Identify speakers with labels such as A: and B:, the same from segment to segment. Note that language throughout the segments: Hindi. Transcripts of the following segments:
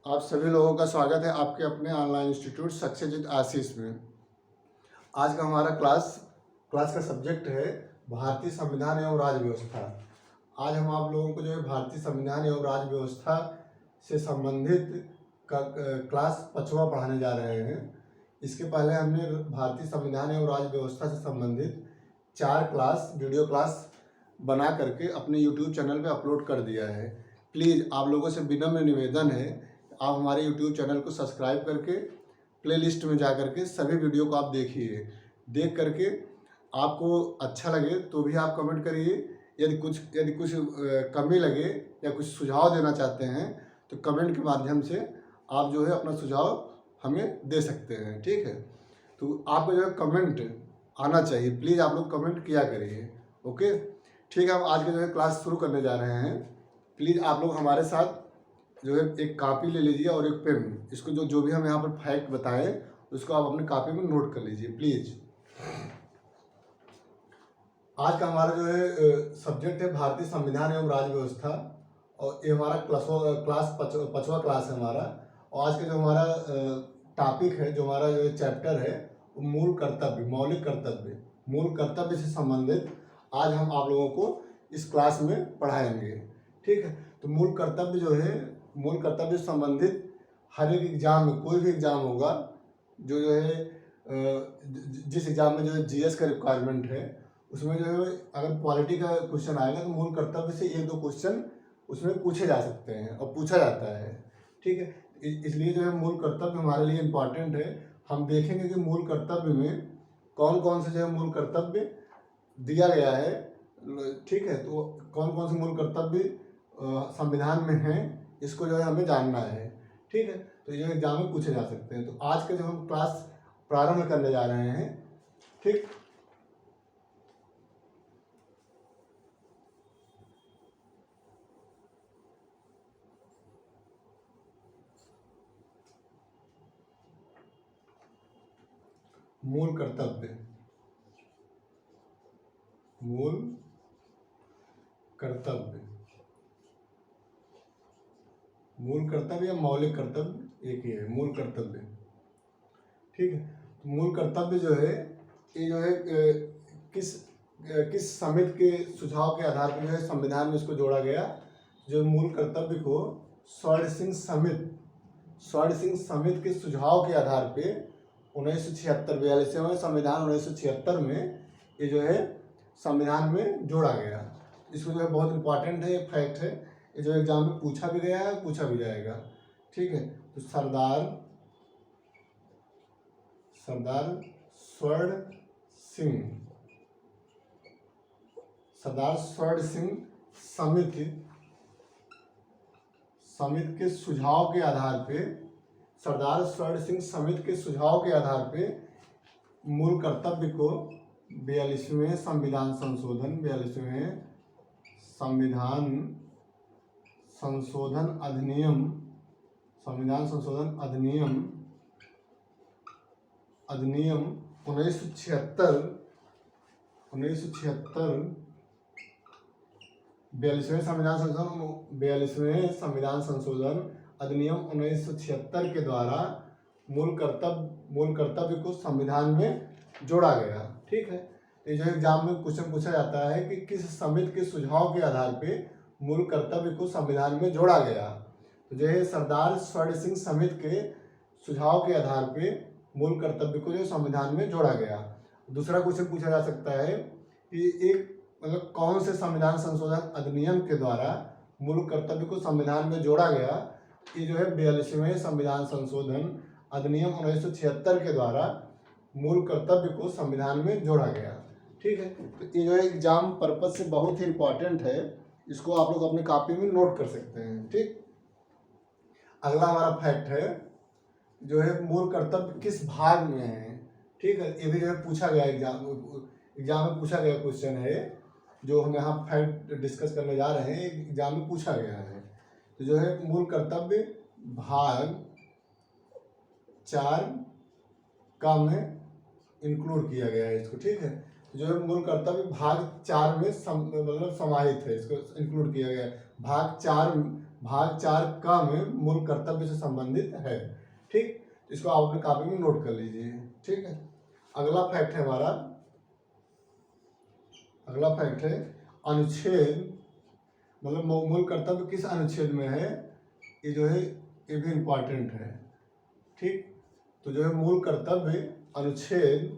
A: आप सभी लोगों का स्वागत है आपके अपने ऑनलाइन इंस्टीट्यूट सत्यजित आशीष में। आज का हमारा क्लास का सब्जेक्ट है भारतीय संविधान एवं राज्य व्यवस्था। आज हम आप लोगों को जो है भारतीय संविधान एवं राज्य व्यवस्था से संबंधित क्लास 5वां पढ़ाने जा रहे हैं। इसके पहले हमने भारतीय संविधान एवं राज्य व्यवस्था से संबंधित 4 वीडियो क्लास बना करके अपने YouTube चैनल पे अपलोड कर दिया है। प्लीज़ आप लोगों से विनम्र निवेदन है, आप हमारे YouTube चैनल को सब्सक्राइब करके प्लेलिस्ट में जा करके सभी वीडियो को आप देखिए। देख करके आपको अच्छा लगे तो भी आप कमेंट करिए। यदि कुछ कमी लगे या कुछ सुझाव देना चाहते हैं तो कमेंट के माध्यम से आप जो है अपना सुझाव हमें दे सकते हैं। ठीक है, तो आपको जो है कमेंट आना चाहिए। प्लीज़ आप लोग कमेंट किया करिए। ओके, ठीक है। हम आज के जो है क्लास शुरू करने जा रहे हैं। प्लीज़ आप लोग हमारे साथ जो है एक कापी ले लीजिए और एक पेन। इसको जो भी हम यहाँ पर फैक्ट बताएं उसको आप अपनी कापी में नोट कर लीजिए प्लीज़। आज का हमारा जो है सब्जेक्ट है भारतीय संविधान एवं राज्य व्यवस्था, और ये हमारा क्लास 5वां क्लास है हमारा। और आज का जो हमारा टॉपिक है, जो हमारा जो चैप्टर है, वो मूल कर्तव्य, मौलिक कर्तव्य, मूल कर्तव्य से संबंधित आज हम आप लोगों को इस क्लास में पढ़ाएंगे। ठीक है, तो मूल कर्तव्य जो है, मूल कर्तव्य से संबंधित हर एक एग्जाम में, कोई भी एग्जाम होगा जो है जिस एग्जाम में जो है जीएस का रिक्वायरमेंट है, उसमें जो है अगर पॉलिटी का क्वेश्चन आएगा तो मूल कर्तव्य से 1-2 क्वेश्चन उसमें पूछे जा सकते हैं और पूछा जाता है। ठीक है, इसलिए जो है मूल कर्तव्य हमारे लिए इम्पॉर्टेंट है। हम देखेंगे कि मूल कर्तव्य में कौन कौन से जो है मूल कर्तव्य दिया गया है। ठीक है, तो कौन कौन से मूल कर्तव्य संविधान में है, इसको जो है हमें जानना है। ठीक है, तो ये एग्जाम में पूछे जा सकते हैं। तो आज के जो हम क्लास प्रारंभ करने जा रहे हैं। ठीक, मूल कर्तव्य, मूल कर्तव्य, मूल कर्तव्य या मौलिक कर्तव्य एक ही है, मूल कर्तव्य। ठीक है, तो मूल कर्तव्य जो है ये जो है किस समिति के सुझाव के आधार पर जो है संविधान में इसको जोड़ा गया। जो मूल कर्तव्य को स्वर्ण सिंह समिति के सुझाव के आधार पे 1976 42वें संविधान 1976 में ये जो है संविधान में जोड़ा गया। इसको जो है बहुत इंपॉर्टेंट है, ये फैक्ट है। ये जो एग्जाम में पूछा भी गया है, पूछा भी जाएगा। ठीक है, तो सरदार स्वर्ण सिंह समिति के सुझाव के आधार पे, सरदार स्वर्ण सिंह समिति के सुझाव के आधार पे मूल कर्तव्य को 42वें संविधान संशोधन 42वें संविधान संशोधन अधिनियम 1976 42वें संविधान संशोधन अधिनियम 1976 के द्वारा मूल कर्तव्य को संविधान में जोड़ा गया। ठीक है, तो जो एग्जाम में क्वेश्चन पूछा जाता है कि किस समिति के सुझाव के आधार पे मूल कर्तव्य को संविधान में जोड़ा गया। तो जो है सरदार स्वर्ण सिंह समिति के सुझाव के आधार पे मूल कर्तव्य को जो संविधान में जोड़ा गया। दूसरा क्वेश्चन पूछा जा सकता है कि एक मतलब कौन से संविधान संशोधन अधिनियम के द्वारा मूल कर्तव्य को संविधान में जोड़ा गया। ये जो है 42वें संविधान संशोधन अधिनियम 1976 के द्वारा मूल कर्तव्य को संविधान में जोड़ा गया। ठीक है, तो ये जो है एग्जाम पर्पज से बहुत ही इम्पोर्टेंट है। इसको आप लोग अपनी कॉपी में नोट कर सकते हैं। ठीक, अगला हमारा फैक्ट है जो है मूल कर्तव्य किस भाग में है। ठीक है, ये भी जो है पूछा गया एग्जाम में पूछा गया क्वेश्चन है, जो हम यहाँ फैक्ट डिस्कस करने जा रहे हैं, एग्जाम में पूछा गया है। तो जो है मूल कर्तव्य भाग 4 का में इंक्लूड किया गया है इसको। ठीक है, जो है मूल कर्तव्य भाग 4 में मतलब समाहित है, इसको इंक्लूड किया गया है। भाग चार का में मूल कर्तव्य से संबंधित है। ठीक, इसको आप अपनी कॉपी में नोट कर लीजिए। ठीक है, अगला फैक्ट है हमारा, अगला फैक्ट है अनुच्छेद, मतलब मूल कर्तव्य किस अनुच्छेद में है, ये जो है ये भी इम्पॉर्टेंट है। ठीक, तो जो है मूल कर्तव्य अनुच्छेद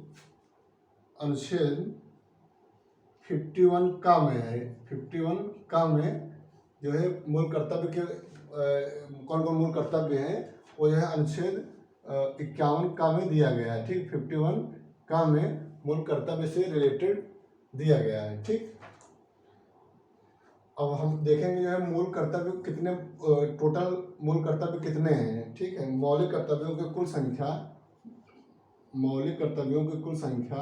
A: 51 का में है। 51 का में जो है मूल कर्तव्य के कौन कौन मूल कर्तव्य हैं, वो जो है अनुच्छेद 51 का में दिया गया है। ठीक, 51 का में मूल कर्तव्य से रिलेटेड दिया गया है। ठीक, अब हम देखेंगे जो है मूल कर्तव्य कितने, टोटल मूल कर्तव्य कितने हैं। ठीक है, मौलिक कर्तव्यों की कुल संख्या, मौलिक कर्तव्यों की कुल संख्या,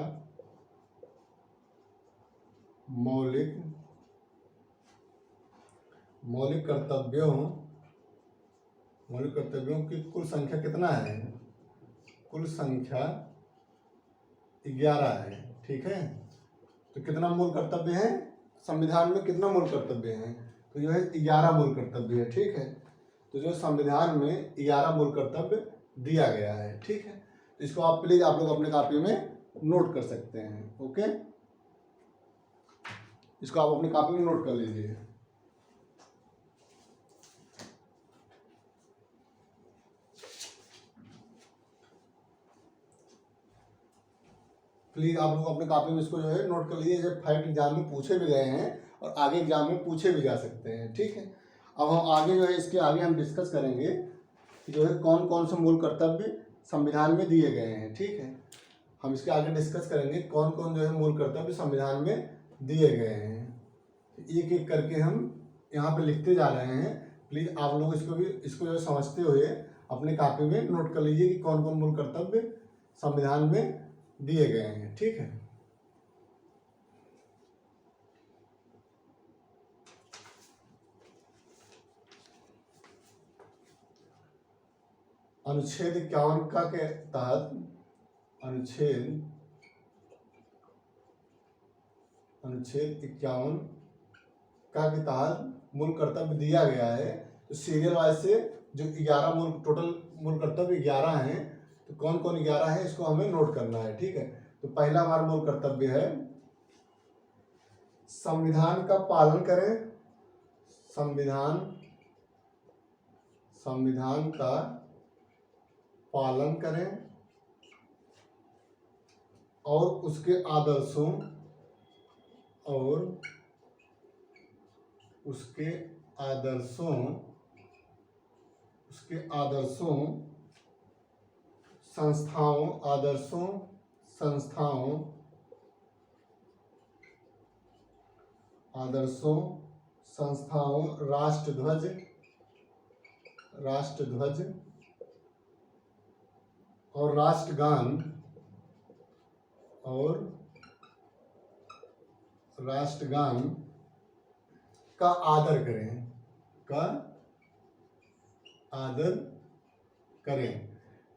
A: मौलिक कर्तव्यों की कुल संख्या कितना है, कुल संख्या 11 है। ठीक है, तो कितना मूल कर्तव्य है, संविधान में कितना मूल कर्तव्य है, तो जो है 11 मूल कर्तव्य है। ठीक है, तो जो संविधान में 11 मूल कर्तव्य दिया गया है। ठीक है, तो इसको आप प्लीज आप लोग अपने कॉपी में नोट कर सकते हैं। ओके, इसको आप अपनी कॉपी में नोट कर लीजिए। प्लीज आप लोग अपने कॉपी में इसको जो है नोट कर लीजिए। जब फैक्ट एग्जाम में पूछे भी गए हैं और आगे एग्जाम में पूछे भी जा सकते हैं। ठीक है, अब हम आगे जो है इसके आगे हम डिस्कस करेंगे कि जो है कौन कौन से मूल कर्तव्य संविधान में दिए गए हैं। ठीक है, हम इसके आगे डिस्कस करेंगे कौन कौन जो है मूल कर्तव्य संविधान में दिए गए हैं। एक एक करके हम यहाँ पे लिखते जा रहे हैं। प्लीज आप लोग इसको जो समझते हुए अपने कॉपी में नोट कर लीजिए कि कौन कौन मूल कर्तव्य संविधान में दिए गए हैं। ठीक है, अनुच्छेद 51 का के तहत, अनुच्छेद 51 का के तहत मूल कर्तव्य दिया गया है। तो सीरियल वाइज से जो 11 टोटल मूल कर्तव्य 11 हैं, तो कौन कौन 11 है इसको हमें नोट करना है। ठीक है, तो पहला हमारा मूल कर्तव्य है संविधान का पालन करें, संविधान का पालन करें और उसके आदर्शों संस्थाओं राष्ट्रध्वज और राष्ट्रगान का आदर करें।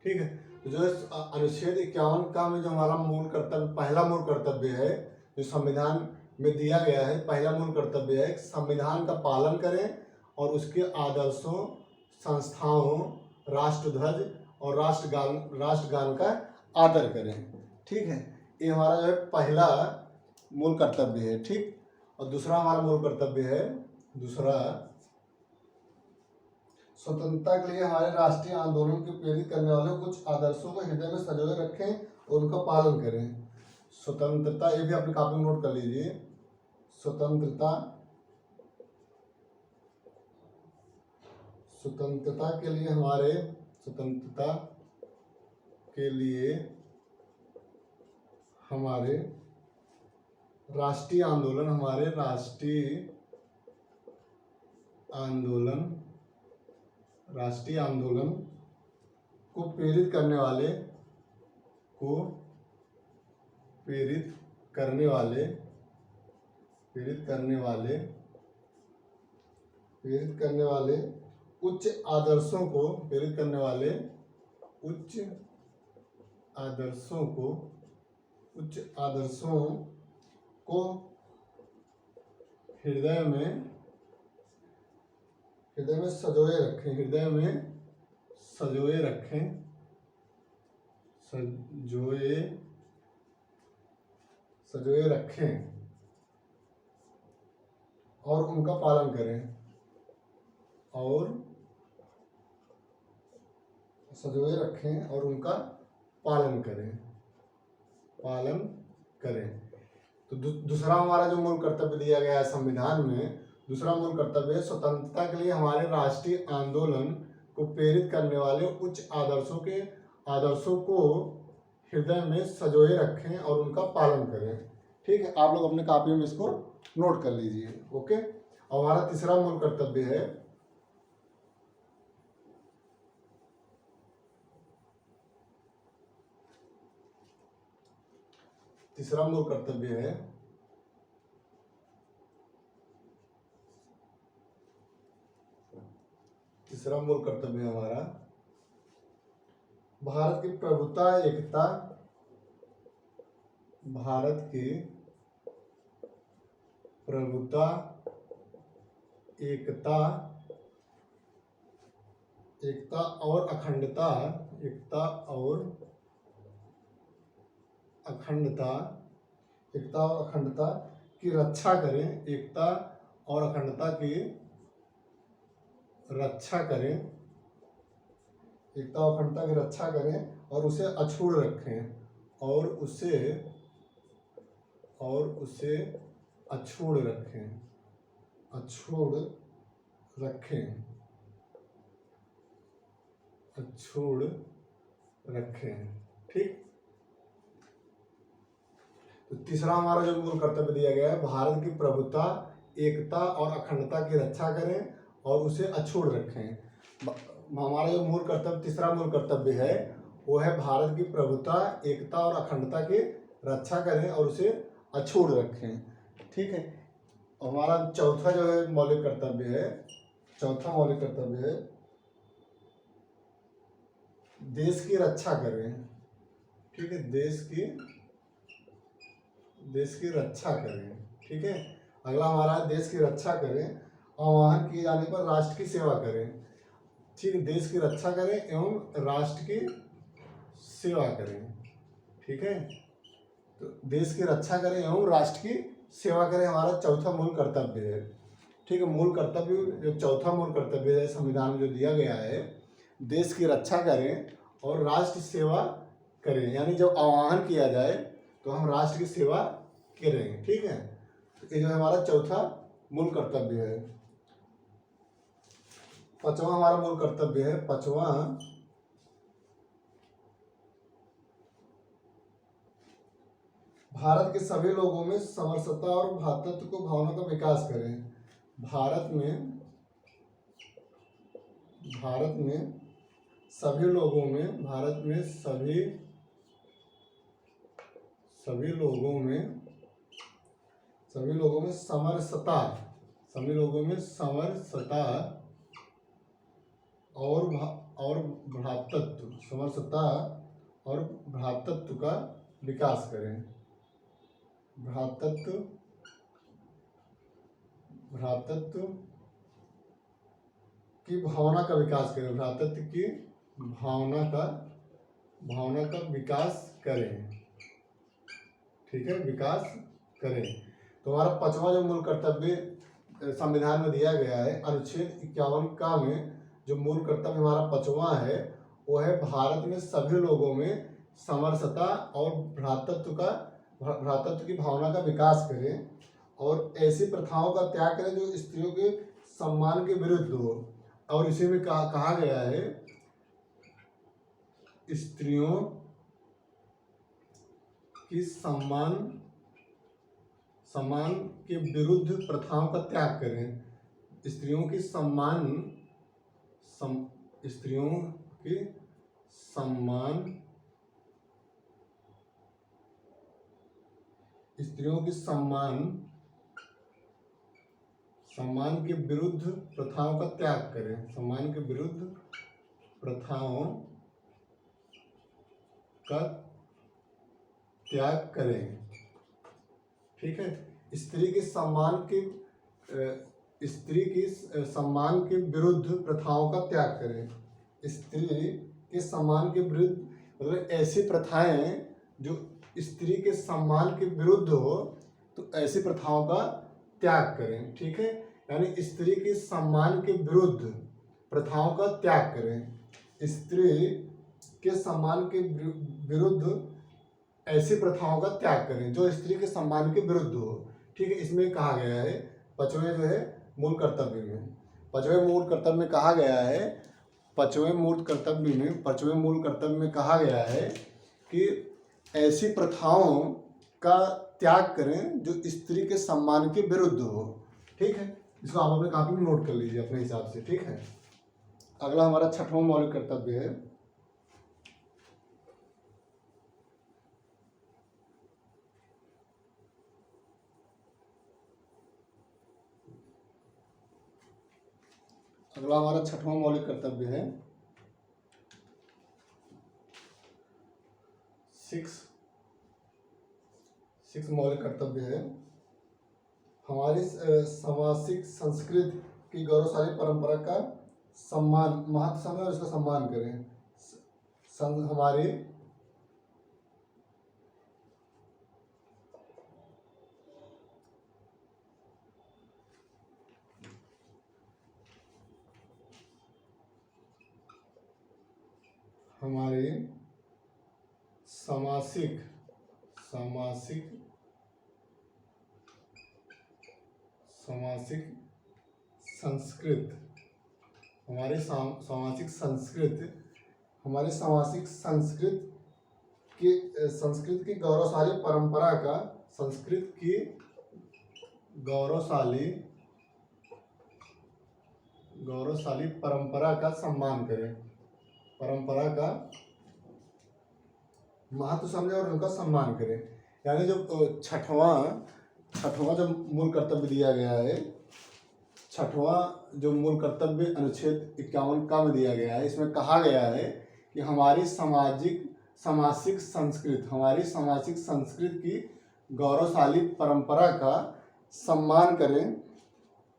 A: ठीक है, तो जो अनुच्छेद 51 का में जो हमारा मूल कर्तव्य, पहला मूल कर्तव्य है जो संविधान में दिया गया है, पहला मूल कर्तव्य है संविधान का पालन करें और उसके आदर्शों, संस्थाओं, राष्ट्रध्वज और राष्ट्रगान का आदर करें। ठीक है, ये हमारा जो है पहला मूल कर्तव्य है। ठीक, और दूसरा हमारा मूल कर्तव्य है, दूसरा स्वतंत्रता के लिए हमारे राष्ट्रीय आंदोलन को प्रेरित करने वाले कुछ आदर्शों को हृदय में संजोए रखें और उनका पालन करें। स्वतंत्रता, ये भी अपनी कॉपी में नोट कर लीजिए। स्वतंत्रता के लिए हमारे राष्ट्रीय आंदोलन को प्रेरित करने वाले उच्च आदर्शों को हृदय में सजोए रखें, हृदय में सजोए रखें, सजोए रखें और उनका पालन करें, और सजोए रखें और उनका पालन करें, तो दूसरा हमारा जो मूल कर्तव्य दिया गया है संविधान में, दूसरा मूल कर्तव्य है स्वतंत्रता के लिए हमारे राष्ट्रीय आंदोलन को प्रेरित करने वाले उच्च आदर्शों को हृदय में सजोए रखें और उनका पालन करें। ठीक है, आप लोग अपने कॉपी में इसको नोट कर लीजिए। ओके, और हमारा तीसरा मूल कर्तव्य है हमारा भारत की प्रभुता एकता, और अखंडता, की रक्षा करें, एकता और अखंडता की रक्षा करें, और उसे अछूड़ रखें, अछूड़ रखें। ठीक, तो तीसरा हमारा जो मूल कर्तव्य दिया गया है, भारत की प्रभुता, एकता और अखंडता की रक्षा करें और उसे अछूड़ रखें। हमारा जो तीसरा मूल कर्तव्य है वो है भारत की प्रभुता, एकता और अखंडता की रक्षा करें और उसे अछूड़ रखें। ठीक है, हमारा चौथा जो है मौलिक कर्तव्य है, देश की रक्षा करें। ठीक है, देश की रक्षा करें। ठीक है, अगला हमारा देश की रक्षा करें, आह्वान किए जाने पर राष्ट्र की सेवा करें। ठीक है, देश की रक्षा करें एवं राष्ट्र की सेवा करें। ठीक है, तो देश की रक्षा करें एवं राष्ट्र की सेवा करें हमारा चौथा मूल कर्तव्य है। ठीक है, जो चौथा मूल कर्तव्य है संविधान में जो दिया गया है, देश की रक्षा करें और राष्ट्र सेवा करें, यानी जब आह्वान किया जाए तो हम राष्ट्र की सेवा करें। ठीक है, तो ये जो हमारा चौथा मूल कर्तव्य है। पांचवा हमारा मूल कर्तव्य है, भारत के सभी लोगों में समरसता और भ्रातृत्व को भावना का विकास करें। भारत में सभी लोगों में समरसता और भ्रातृत्व का विकास करें। भ्रातृत्व की भावना का विकास करें, भावना का विकास करें। ठीक है, विकास करें। तो हमारा पांचवा जो मूल कर्तव्य संविधान में दिया गया है, अनुच्छेद 51 का में जो मूल कर्तव्य हमारा पांचवा है वो है भारत में सभी लोगों में समरसता और भ्रातृत्व की भावना का विकास करें और ऐसी प्रथाओं का त्याग करें जो स्त्रियों के सम्मान के विरुद्ध हो। और इसी में कहा गया है, स्त्रियों की सम्मान के विरुद्ध प्रथाओं का त्याग करें। स्त्रियों की सम्मान के विरुद्ध प्रथाओं का त्याग करें। ठीक है। स्त्री के सम्मान के स्त्री की सम्मान के विरुद्ध प्रथाओं का त्याग करें। स्त्री के सम्मान के विरुद्ध मतलब ऐसी प्रथाएं जो स्त्री के सम्मान के विरुद्ध हो, तो ऐसी प्रथाओं का त्याग करें। ठीक है, यानी स्त्री के सम्मान के विरुद्ध प्रथाओं का त्याग करें। स्त्री के सम्मान के विरुद्ध ऐसी प्रथाओं का त्याग करें जो स्त्री के सम्मान के विरुद्ध हो। ठीक है, इसमें कहा गया है पांचवें जो है मूल कर्तव्य में, पांचवें मूल कर्तव्य में कहा गया है, पांचवें मूल कर्तव्य में कहा गया है कि ऐसी प्रथाओं का त्याग करें जो स्त्री के सम्मान के विरुद्ध हो। ठीक है, इसको आप अपने कॉपी में नोट कर लीजिए अपने हिसाब से। ठीक है, अगला हमारा छठवां मौलिक कर्तव्य है मौलिक कर्तव्य है 6 मौलिक कर्तव्य है हमारी सामाजिक संस्कृति की गौरवशाली परंपरा का सम्मान, महत्व समझें और इसका सम्मान करें। हमारी सामाजिक संस्कृति, हमारी सामाजिक संस्कृति की गौरवशाली परंपरा का गौरवशाली परंपरा का सम्मान करें, परंपरा का महत्व समझें और उनका सम्मान करें। यानी जो छठवां जो मूल कर्तव्य दिया गया है, छठवां जो मूल कर्तव्य अनुच्छेद 51 का में दिया गया है, इसमें कहा गया है कि हमारी सामाजिक संस्कृति की गौरवशाली परंपरा का सम्मान करें,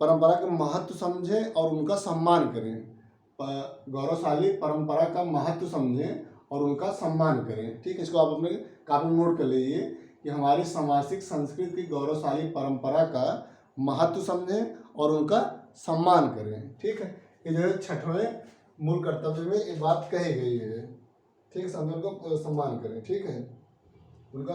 A: परंपरा का महत्व समझें और उनका सम्मान करें। गौरवशाली परंपरा का महत्व समझें और उनका सम्मान करें। ठीक है, इसको आप अपने कॉपी में नोट कर लीजिए कि हमारी सामाजिक संस्कृति की गौरवशाली परंपरा का महत्व समझें और उनका सम्मान करें। ठीक है, ये जो है छठवें मूल कर्तव्य में एक बात कही गई है। ठीक है, समझ को सम्मान करें। ठीक है, उनका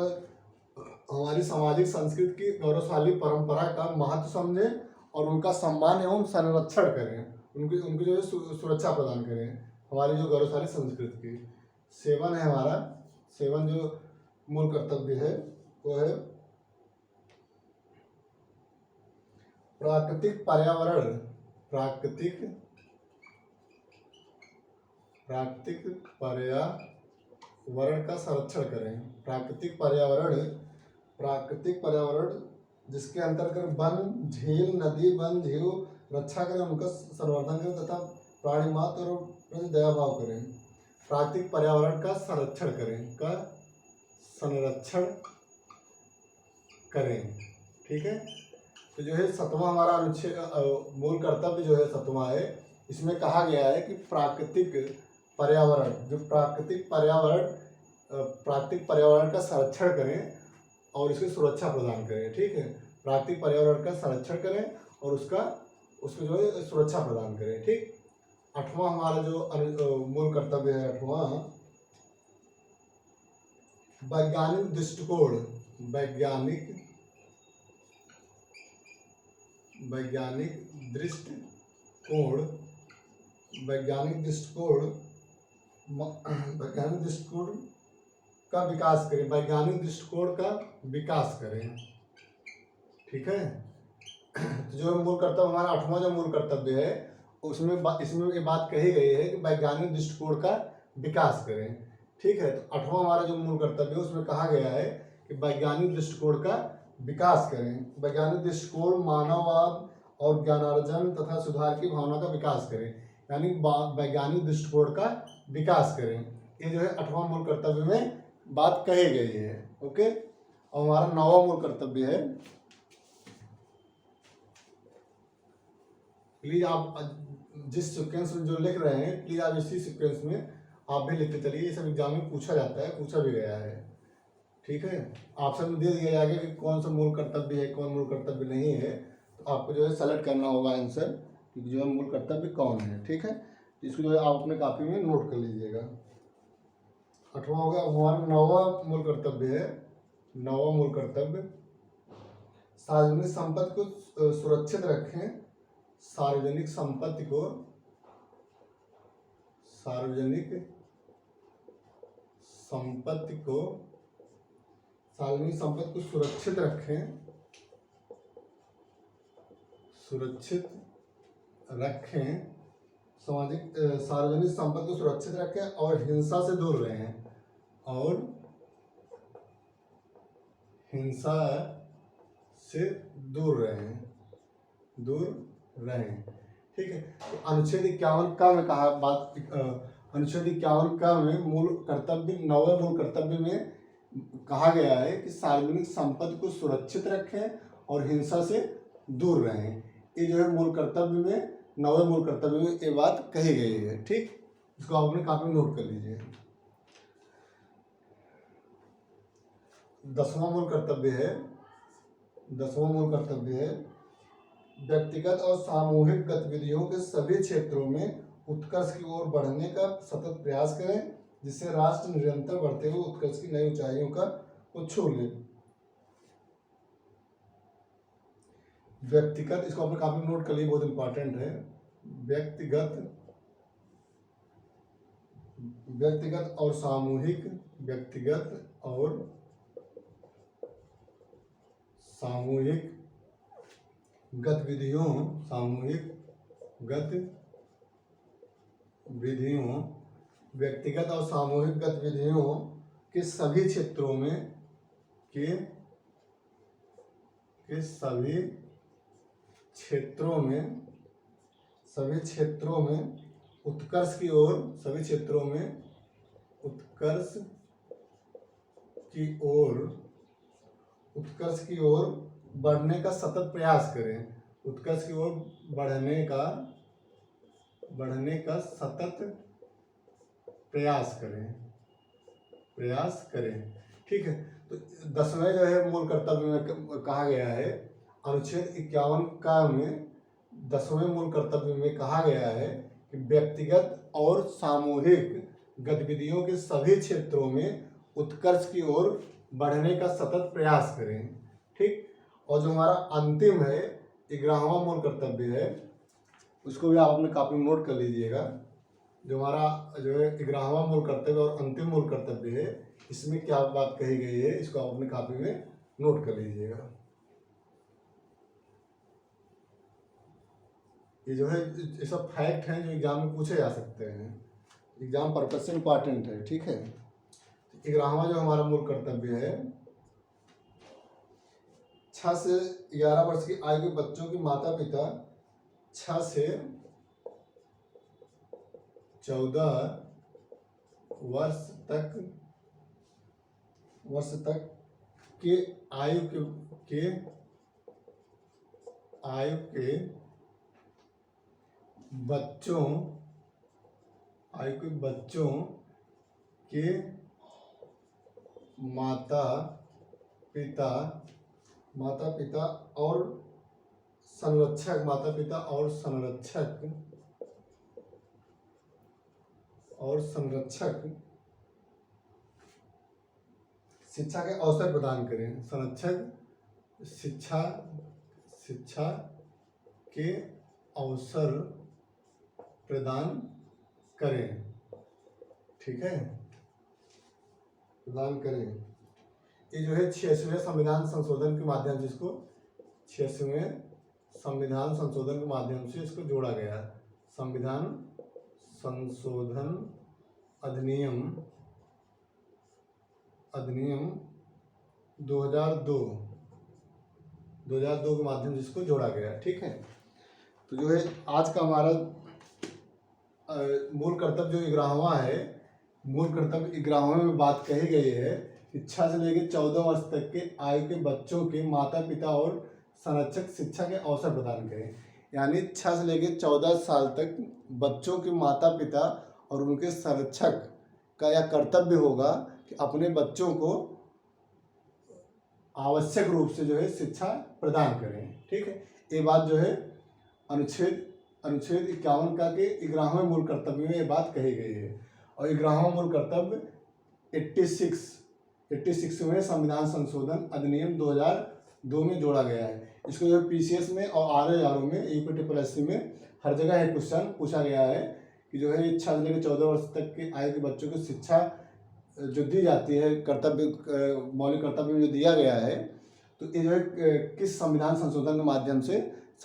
A: हमारी सामाजिक संस्कृति की गौरवशाली परंपरा का महत्व समझें और उनका सम्मान एवं संरक्षण करें, उनकी जो है सुरक्षा प्रदान करें। हमारी जो गौरवशाली संस्कृति की सेवन है, हमारा सेवन जो मूल कर्तव्य है वो है प्राकृतिक पर्यावरण का संरक्षण करें। प्राकृतिक पर्यावरण जिसके अंतर्गत वन, झील, नदी, वन, झील रक्षा करें, उनका संवर्धन करें तथा प्राणी मात्र और दया भाव करें। प्राकृतिक पर्यावरण का संरक्षण करें। ठीक है, तो जो है सातवां हमारा अनुच्छेद मूल कर्तव्य जो है सातवां है, इसमें कहा गया है कि प्राकृतिक पर्यावरण का संरक्षण करें और इसकी सुरक्षा प्रदान करें। ठीक है, प्राकृतिक पर्यावरण का संरक्षण करें और उसको जो है सुरक्षा प्रदान करें। ठीक, आठवां हमारा जो मूल कर्तव्य है, आठवां वैज्ञानिक दृष्टिकोण का विकास करें, वैज्ञानिक दृष्टिकोण का विकास करें। ठीक है, तो जो मूल कर्तव्य हमारा आठवां जो मूल कर्तव्य है उसमें इसमें ये बात कही गई है कि वैज्ञानिक दृष्टिकोण का विकास करें। ठीक है, तो आठवां हमारा जो मूल कर्तव्य है उसमें कहा गया है कि वैज्ञानिक दृष्टिकोण का विकास करें। वैज्ञानिक दृष्टिकोण मानववाद और ज्ञानार्जन तथा सुधार की भावना का विकास करें, यानी वैज्ञानिक दृष्टिकोण का विकास करें। ये जो है आठवां मूल कर्तव्य में बात कही गई है। ओके, और हमारा 9वां मूल कर्तव्य है, प्लीज आप जिस सीक्वेंस में जो लिख रहे हैं प्लीज आप इसी सीक्वेंस में आप भी लिखते चलिए। ये सब एग्जाम में पूछा जाता है, पूछा भी गया है, ठीक है। ऑप्शन में दे दिया जाएगा कि कौन सा मूल कर्तव्य है, कौन मूल कर्तव्य नहीं है, तो आपको जो है सेलेक्ट करना होगा आंसर कि जो है मूल कर्तव्य कौन है, ठीक है। इसको जो है आप अपने कॉपी में नोट कर लीजिएगा। 8वां हो गया। हमारा 9वां मूल कर्तव्य है, 9वां मूल कर्तव्य, सार्वजनिक संपत्ति को सुरक्षित रखें। सार्वजनिक संपत्ति को, सार्वजनिक संपत्ति को, सार्वजनिक संपत्ति को सुरक्षित रखें, सुरक्षित रखें, सार्वजनिक संपत्ति को सुरक्षित रखें और हिंसा से दूर रहें, और हिंसा से दूर रहें, ठीक है। तो अनुच्छेद 51 का में कहा बात, अनुच्छेद 51 का में मूल कर्तव्य, 9वें मूल कर्तव्य में कहा गया है कि सार्वजनिक संपत्ति को सुरक्षित रखें और हिंसा से दूर रहें। ये जो है मूल कर्तव्य में, 9वें मूल कर्तव्य में ये बात कही गई है, ठीक। इसको आप अपने कॉपी में नोट कर लीजिए। 10वां मूल कर्तव्य है, 10वां मूल कर्तव्य है, व्यक्तिगत और सामूहिक गतिविधियों के सभी क्षेत्रों में उत्कर्ष की ओर बढ़ने का सतत प्रयास करें, जिससे राष्ट्र निरंतर बढ़ते हुए उत्कर्ष की नई ऊंचाइयों को छू ले। व्यक्तिगत, इसको अपने काफी नोट कर लिए, बहुत इंपॉर्टेंट है। व्यक्तिगत और सामूहिक, व्यक्तिगत और सामूहिक गतिविधियों, सामूहिक गतिविधियों, व्यक्तिगत और सामूहिक गतिविधियों के सभी क्षेत्रों में, के सभी क्षेत्रों में, सभी क्षेत्रों में उत्कर्ष की ओर, सभी क्षेत्रों में उत्कर्ष की ओर, उत्कर्ष की ओर बढ़ने का सतत प्रयास करें। उत्कर्ष की ओर बढ़ने का सतत प्रयास करें, ठीक है। तो 10वें जो है मूल कर्तव्य में कहा गया है, अनुच्छेद 51 का में 10वें मूल कर्तव्य में कहा गया है कि व्यक्तिगत और सामूहिक गतिविधियों के सभी क्षेत्रों में उत्कर्ष की ओर बढ़ने का सतत प्रयास करें, ठीक। और जो हमारा अंतिम है 11वां मूल कर्तव्य है, उसको भी आप अपने कॉपी में नोट कर लीजिएगा। जो हमारा जो है 11वां मूल कर्तव्य और अंतिम मूल कर्तव्य है, इसमें क्या बात कही गई है, इसको आप अपने कॉपी में नोट कर लीजिएगा। ये जो है ये सब फैक्ट हैं जो एग्जाम में पूछे जा सकते हैं, एग्जाम पर्पज से इम्पॉर्टेंट है, ठीक है। 11वां जो हमारा मूल कर्तव्य है, 6 से 11 वर्ष की आयु के बच्चों की माता पिता 6 से 14 वर्ष तक के आयु के बच्चों के माता पिता और संरक्षक शिक्षा के अवसर प्रदान करें। संरक्षक शिक्षा के अवसर प्रदान करें, ठीक है, प्रदान करें। ये जो है 86वें संविधान संशोधन के माध्यम से इसको 86वें संविधान संशोधन के माध्यम से इसको जोड़ा गया। संविधान संशोधन अधिनियम 2002 के माध्यम से इसको जोड़ा गया, ठीक है। तो जो है आज का हमारा मूल कर्तव्य जो 11वां है, मूल कर्तव्य 11वें में बात कही गई है कि 6 से लेकर 14 वर्ष तक के आयु के बच्चों के माता पिता और संरक्षक शिक्षा के अवसर प्रदान करें। यानी 6 से लेकर 14 साल तक बच्चों के माता पिता और उनके संरक्षक का यह कर्तव्य होगा कि अपने बच्चों को आवश्यक रूप से जो है शिक्षा प्रदान करें। ठीक है, ये बात जो है अनुच्छेद 51 का के 11वें मूल कर्तव्य में ये बात कही गई है। और 11वां मूल कर्तव्य 86 में संविधान संशोधन अधिनियम 2002 में जोड़ा गया है। इसको जो है पीसीएस में और RO में यूपीटीपीएससी में हर जगह है क्वेश्चन पूछा गया है कि जो है 6 से लेकर 14 वर्ष तक के आयु के बच्चों को शिक्षा जो दी जाती है कर्तव्य मौलिक कर्तव्य में जो दिया गया है, तो ये जो है किस संविधान संशोधन के माध्यम से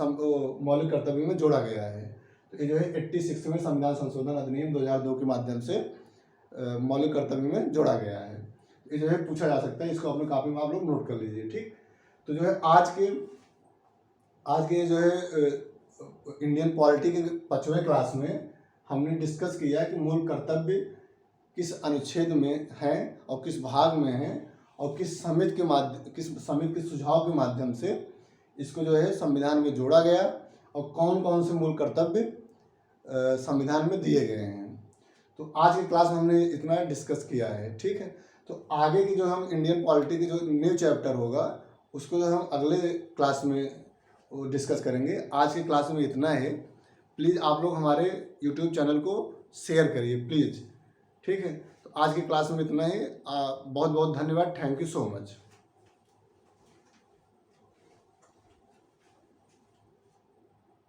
A: मौलिक कर्तव्य में जोड़ा गया है। तो ये जो है 86 में संविधान संशोधन अधिनियम 2002 के माध्यम से मौलिक कर्तव्य में जोड़ा गया है। ये जो है पूछा जा सकता है, इसको अपनी कॉपी में आप लोग नोट कर लीजिए। ठीक, तो जो है आज के जो है इंडियन पॉलिटी के 5वें क्लास में हमने डिस्कस किया कि मूल कर्तव्य किस अनुच्छेद में है और किस भाग में है और किस समिति के सुझाव के माध्यम से इसको जो है संविधान में जोड़ा गया और कौन कौन से मूल कर्तव्य संविधान में दिए गए हैं। तो आज की क्लास में हमने इतना डिस्कस किया है। ठीक है, तो आगे की जो हम इंडियन पॉलिटी की जो न्यू चैप्टर होगा उसको जो हम अगले क्लास में डिस्कस करेंगे। आज की क्लास में इतना है। प्लीज़ आप लोग हमारे यूट्यूब चैनल को शेयर करिए प्लीज़। ठीक है, तो आज की क्लास में इतना ही। बहुत बहुत धन्यवाद। Thank you so much.